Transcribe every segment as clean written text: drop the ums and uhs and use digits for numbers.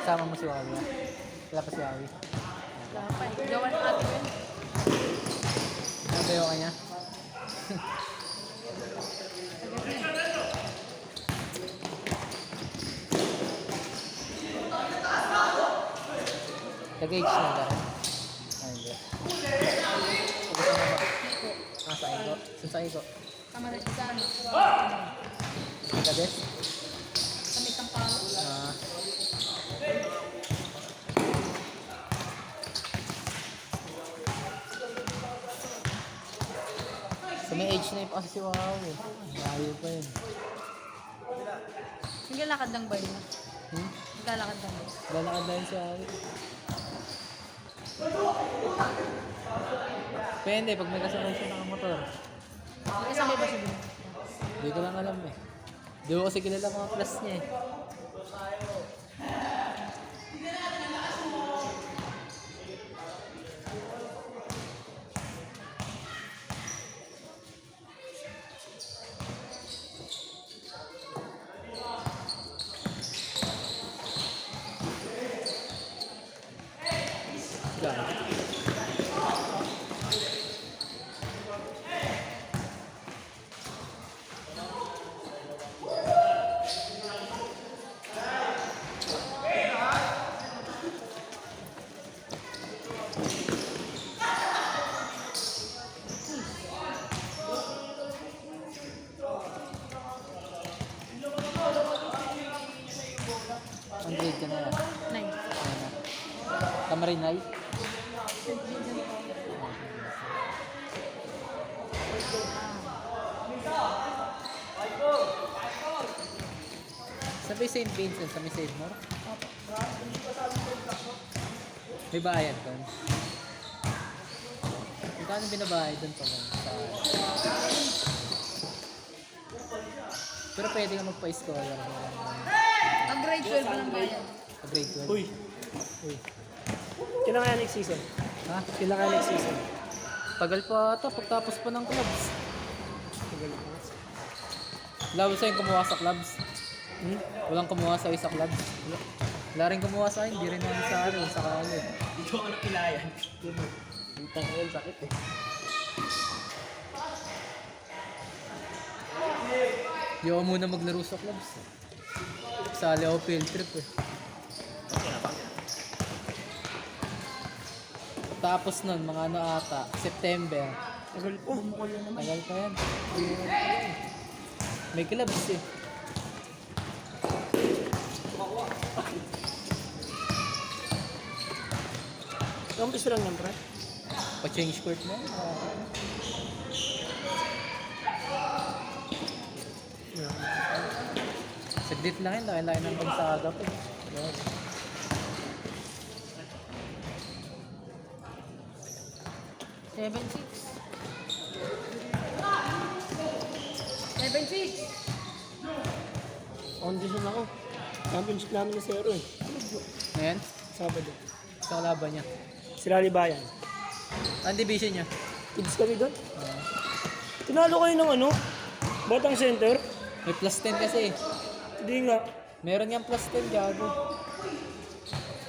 Kasama mo si Wawi. Wala pa si Wawi. Dapat. Gawan ng ate ko yun. Nabayo ka niya. Nag-age na ka rin? Ah, hindi. Pagkasama ba? Sa Igo? Sa Igo? Tama na siya sa ano. Kades? Sa may Kampalo. Ah. So may age na yung kasi si Wow eh. Malayo pa yun. Naglalakad lang ba yun? Naglalakad lang ba? Lalakad na yun si Wow. Depende, pag may kasabay siya nakamotor. Kasama ba siya dun? Hindi ko lang alam eh. Hindi ko kasi kilala mga class niya eh. Gano'n? Ang grade ka na lang. 9. Tamarinay? Sa may St. Vincent, sa may Seymour? May bayad doon? Magkano binabayad doon pa lang? Pero pwede ka magpa-scholar. Ang grade 12 lang bayan. Sa grade 12. Uy. Kailan kaya next season? Ha? Kailan kaya next season? Tagal pa ata, pagtapos pa ng clubs. Tagal pa. Wala ba sa'yo kumuha sa clubs? Walang kumuha sa'yo sa clubs? Wala rin kumuha sa'yo, hindi rin namin sa ano, sa kalit. Hindi ko nakilayan. Utang ko yun, sakit eh. Hindi ako muna maglaro sa clubs. Sali ako field trip eh. Tapos nun, mga ano ata, September. Tagal po. Bumukol yun naman. Tagal pa yan. May clubs eh. Ang piso lang yan, pre. Pa-change court mo. Saglit lang yun, laki-laki ng pagsada po. Seven, 6. 7, 6. Condition ako. Championship namin na 0 eh. Ngayon, Sabado. sa kalaban niya. Sila Libayan. Ang division niya. Kids kami doon. Tinalo kayo ng ano? Batang Center? May plus 10 kasi eh. Hindi nga. Meron niyang plus 10, gago.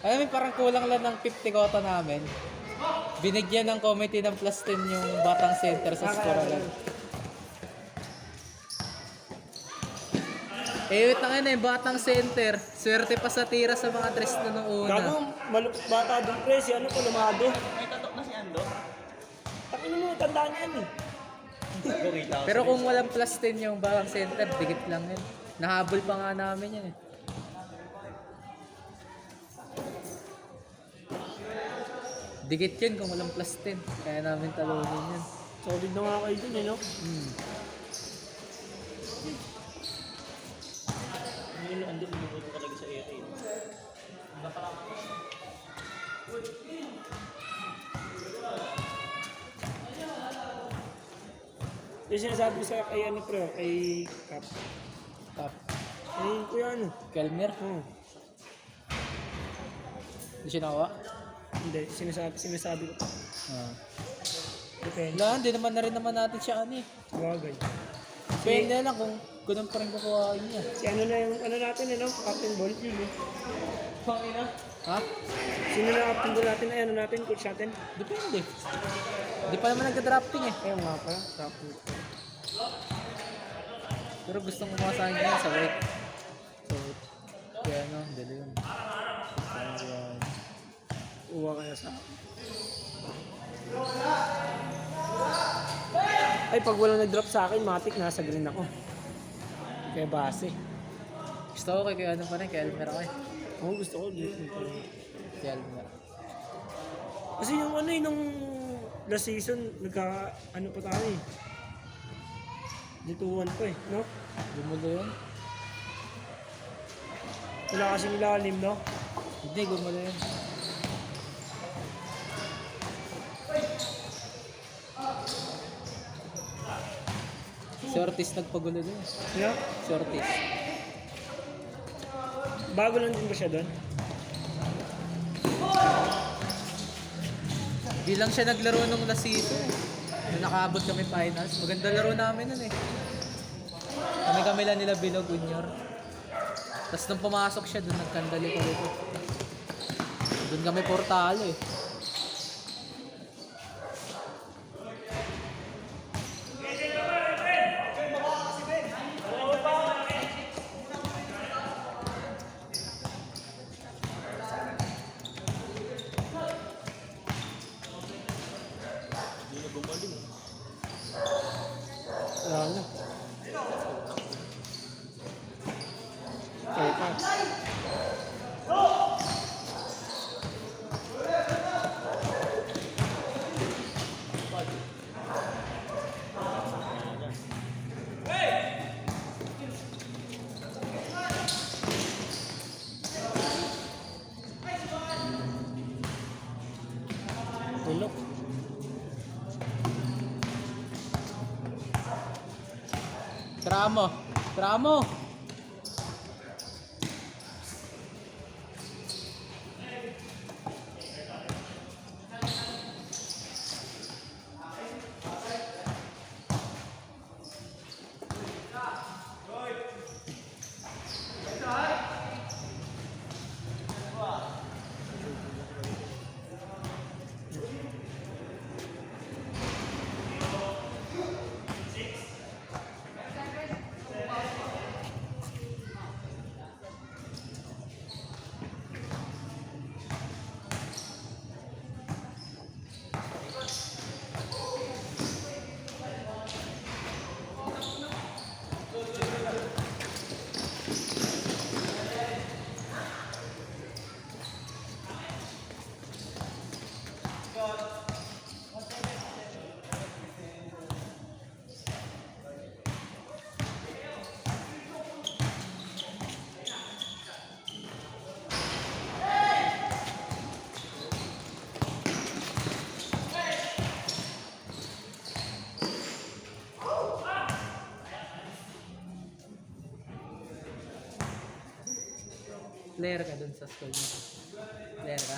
Alam mo, parang kulang lang ng 50 kota namin. Binigyan ng committee ng plus 10 yung Batang Center sa Scoralan. Eh, wait na nga na yung Batang Center. Swerte pa sa tira sa mga tres na nung una. Gago, malupit bata doon, pre. Si ano ko, lumado. May tatok na si Ando? Takin mo, tandaan yan eh. Pero kung walang plus 10 yung Batang Center, digit lang yun. Nahabol pa nga namin yan eh. Digit yun kung walang plus 10. Kaya namin talunin yun. Solid na nga kayo dun eh, no? Hindi, ando, umubuto talaga sa area. Yung sinasabi ko sa kay ano, pre, kay Cap. Top. Ay, kuya ano? Kelmer. Hindi siya nakawa? Hindi, sinasabi ko. Depende. Wala, hindi naman na rin naman natin siya ano eh. Bagay. Depende lang kung ganun pa rin kukuhain niya. Si ano na yung, ano natin, ano? Captain Ball. Yun eh. Pangina. Ha? Sino na captain goal natin? Ay, ano natin? Coach natin? Depende. Hindi pa naman nagka-drafting eh. Ayun nga pala. Captain. Pero gustong kumuha sa akin ngayon sa weight. So, kaya ano, dali yun. Uwa kaya sa akin. Ay, pag walang nag-drop sa akin, matik nasa green ako. Kaya base. Gusto ko kay ano pa rin, kay Elmer ako eh. Oo, gusto ko green. Kay Elmer. Kasi yung ano nung last season, ano pa tayo eh. Dituwan pa eh, no? Gumulo yun? Wala kasing lalim, no? Hindi, gumulo yun. Si Ortiz nagpagulo dun. No? Si Ortiz. Bago lang din ba siya doon? Di lang siya naglaro nung last season eh. Nung nakaabot kami finals. Maganda laro namin nun eh. Kami lang nila Bilog Junior. Tapos nung pumasok siya, doon nagkandali ko rito. Doon kami portalo eh. Wala na. Okay pa. Tulog. Tramo! Tramo! Player ka dun sa school mo. Player ka?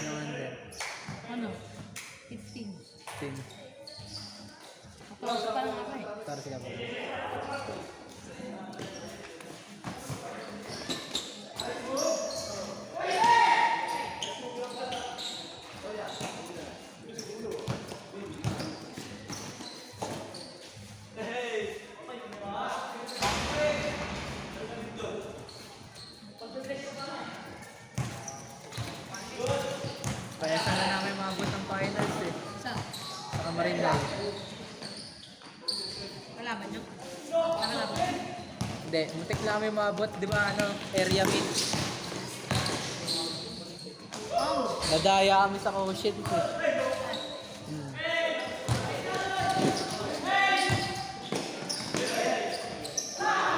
Ano under? Ano? 15. Team. Ako pa lang ako eh. Para sila po. Kaya sana namin maabot ng finals eh. Saan? Saka Marinay. Kalaban nyo? Nakalaban nyo? Hindi, mutik lang kami maabot, di ba ano, area meet. Oh! Nadaya kami sa Caution eh.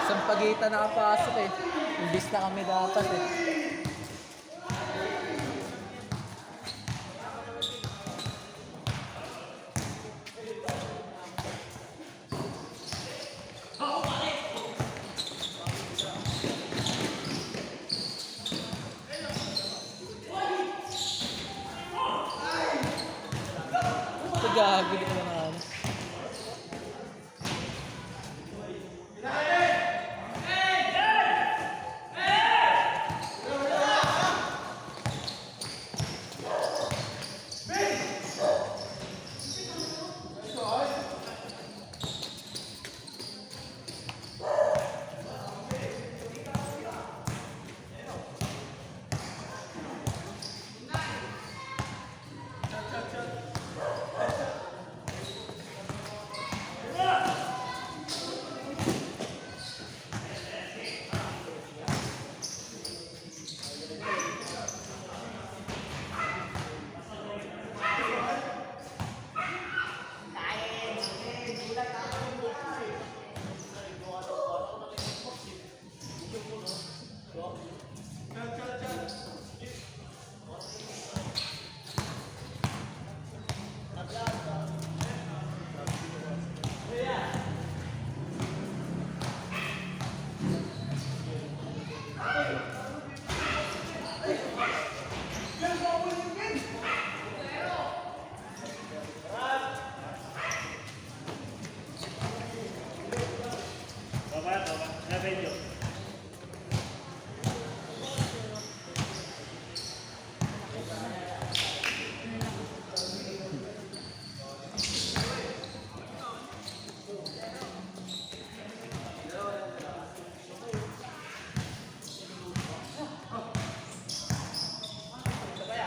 Isang pagitan nakapasok eh. Imbis na kami dapat eh. Ito gago dito na ano.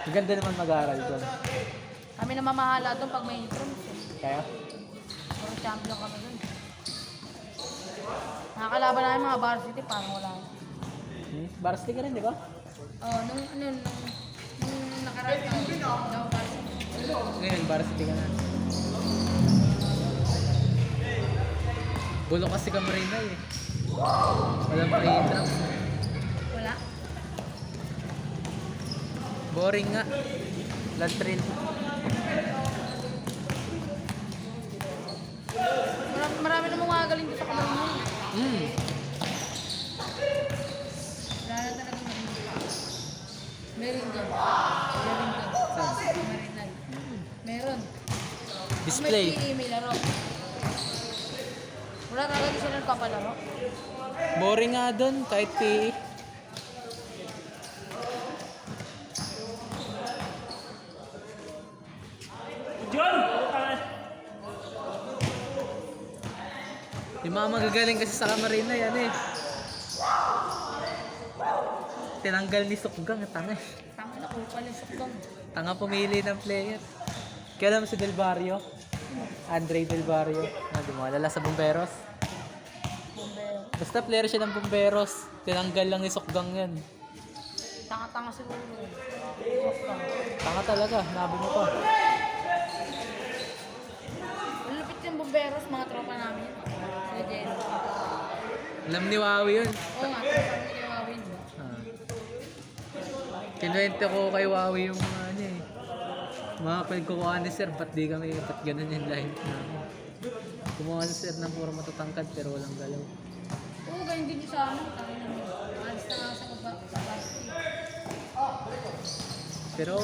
Maganda naman mag-aaral doon. Kami na mamahala doon pag may introns. Kaya? Puro champion kami doon. Nakakalaban namin mga varsity, parang wala. Varsity ka rin, di ba? Oh, nung nakaraan ka, daw varsity. Ngayon, varsity ka na. Bulo kasi ka marina eh. Walang pre-drums. Wala. Boring nga. Walang thrill. Marami namang magagaling doon sa Kamarino. Wala na talaga meron doon. Marinal. Meron. Display. May PE, may laro. Wala talaga di sila nagpapalaro. Boring nga doon, kahit PE. John! Yung mga magagaling kasi sa Camarina yan eh. Tinanggal ni Sukgang, tanga eh. Tama na ko pala sa kong. Tanga pumili ng player. Kaya alam mo si Del Barrio? Andre Del Barrio. Di mo alala sa Bomberos? Bombero. Basta player siya ng Bomberos. Tinanggal lang ni Sukgang yan. Tanga-tanga siguro. Tanga talaga, nabi mo pa. Malupit yung bomberos, mga tropa namin. Sila Jello. Alam ni Wawi yun. Oo nga, tropa namin yung Wawin. Ah. Kinuwente ko kay Wawi yung mga ano eh. Mga pagkukuha ni Sir, ba't ganun yung line namin. Kumuha si Sir ng puro matatangkad pero walang galaw. Oo, ganyan din yung sa amin. Tangin namin. Alis na nga sa basket. Pero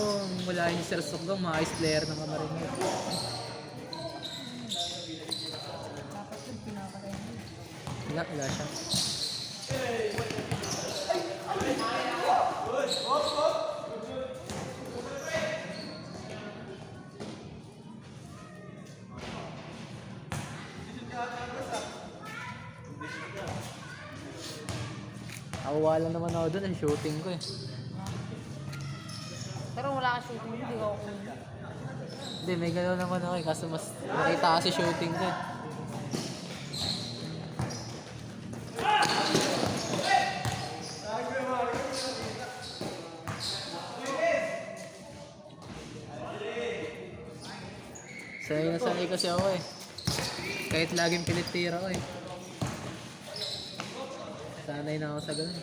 mula yung Sir Sukgang, maayos player ng Camarines. Dapat yun, pinapatay mo. Wala siya. Awa lang naman ako doon, ang shooting ko eh. Pero wala ka shooting, hindi ko ako. Hindi, may gano'n naman ako eh, kaso mas nakita kasi shooting ko eh. Sanay na sanay kasi ako eh. Kahit laging pilit tira ko eh. Sanay na ako sa ganun.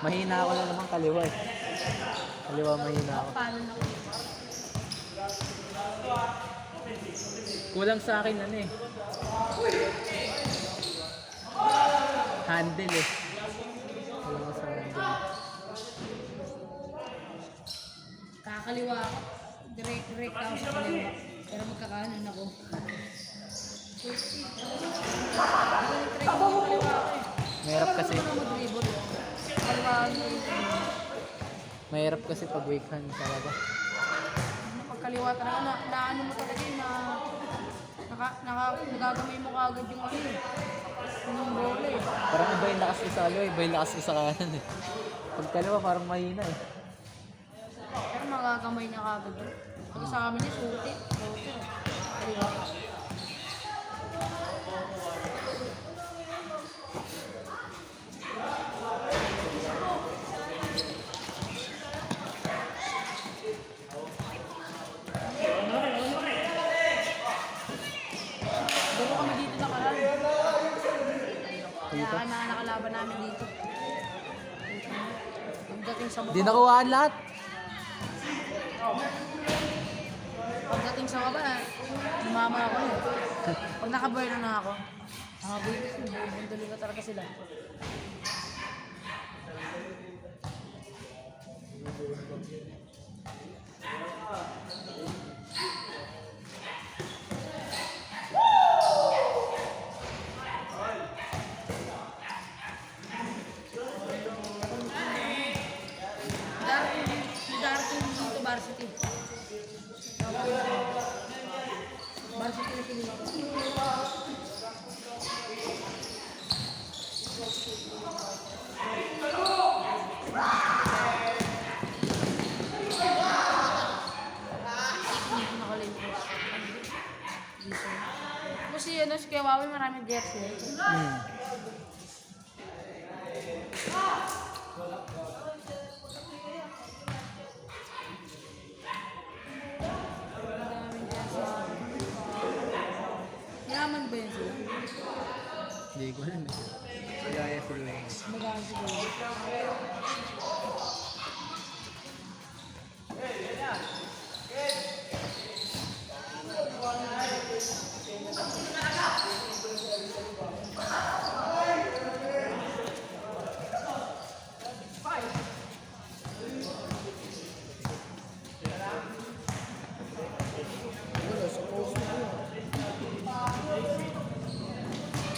Mahina ako na naman kaliwa eh. Kaliwa mahina ako. Paano na ko? Kulang sa akin ano eh. Handle eh. Kulang sa handle. Kakaliwa ako. Direct ako sa kaliwa. Pero magkakanan ako. Try ko yung kaliwa ako eh. Mahirap kasi. Pero naman mag-dribble. Kaliwa ako. Mahirap kasi pag weak hand talaga. Pagkaliwa talaga, naano mo talaga yun na nagagamay mo kagad yung ano eh. Yung bola eh. Parang iba yung lakas ko sa kaliwa, iba yung lakas ko sa kanan eh. Pag kaliwa parang mahina eh. Pero nagagamay niya kagad yun. Pag sa amin eh, suti. Kaliwa. Duro kami dito nakaraan. Kaya nakalaban namin dito. Pagdating sa Di baba, nakuhaan lahat. pagdating sa baba, lumama ako eh. Pag nakabuelo na ako, bundali ka talaga sila. Darating dito varsity. Kasi ano, si Kewawi maraming jersey. Hmm. Maraming jersey. Yaman ba yun sila? Hindi ko alam eh. Kaya sila eh. Magkano siguro?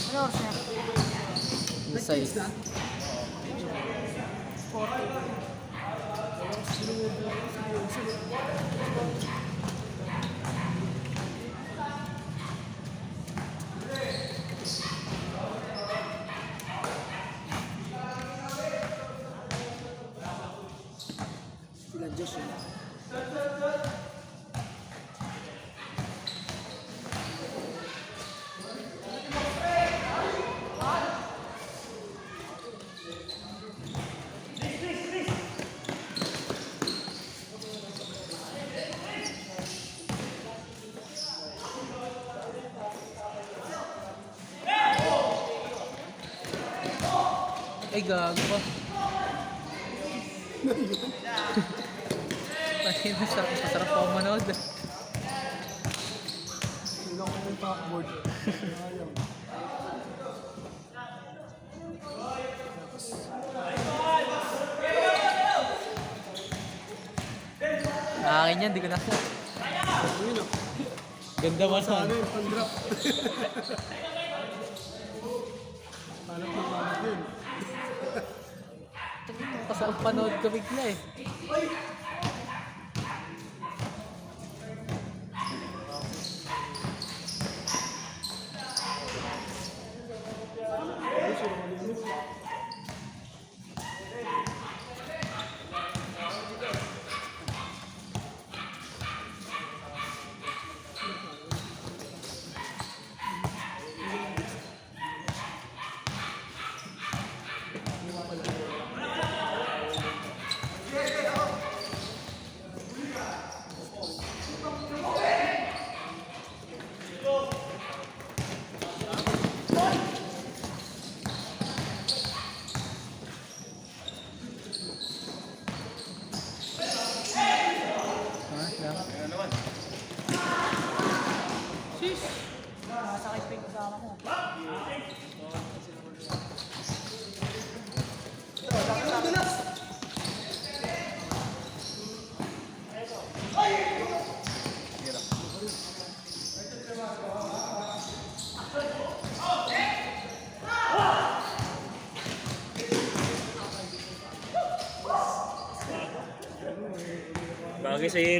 Ano oras niya? Size. 40. Sila Diyos yun. Ay, gago pa. Ay, masarap pa ako manood. Sila ko yung backboard. Ayaw. Akin yan, di ko na. Yun o. Ganda mo Sa ano nun. yung pan-drop. Hanap na hanap din. Kasarap panood ko bigla eh. Masakit pa yung kasama ko. Bagay sa yelo.